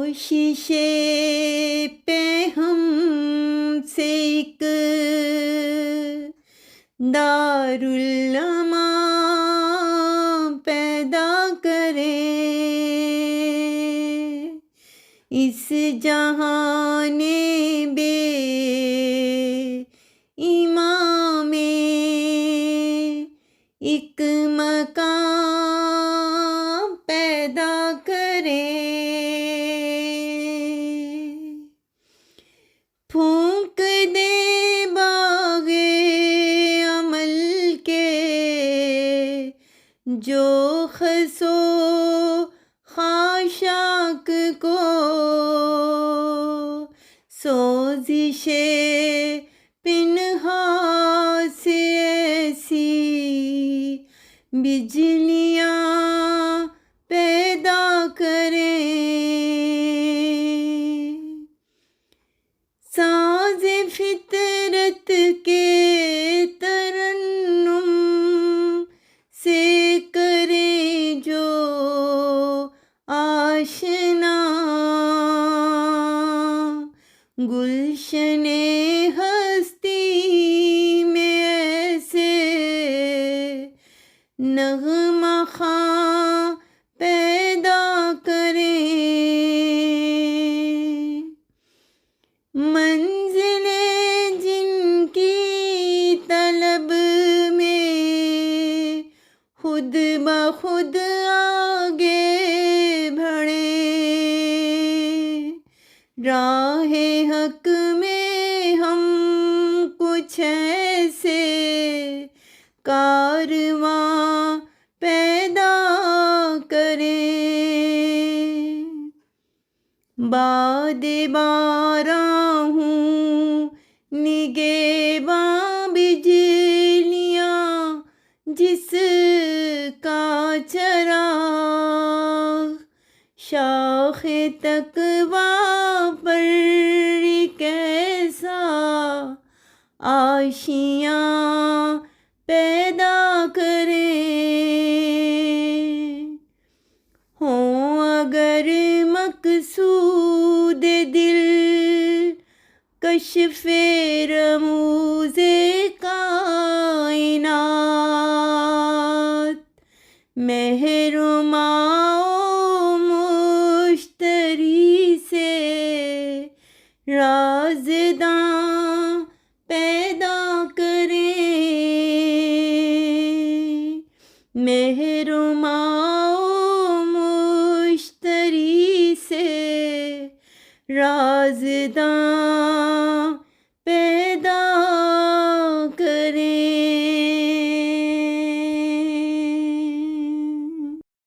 کوشش پہ ہم سے ایک دارالعلوم پیدا کریں، اس جہان بے ایمان میں ایک مقام پیدا کریں، پھونک دے باغ عمل کے جو خس و خاشاک کو، سوزش پنہاں سے ایسی بجلیاں پیدا کریں، ساز فطرت کے ترنم سے کریں جو آشنا، گلشن ہستی میں ایسے نغمہ خواں پیدا کریں، منزل جن کی طلب میں خود بخود آگے بڑھیں، راہ حق میں ہم کچھ ایسے کارواں پیدا کریں، باد باراں ہوں نگہباں بجلیاں جس کا چراغ شاخ تقویٰ پر ایک ایسا آشیاں پیدا کریں، ہوں اگر مقصود دل کشف رموز کائنات، مہر و ماء مشتری سے رازداں پیدا کریں، مہر و ماء مشتری سے رازداں پیدا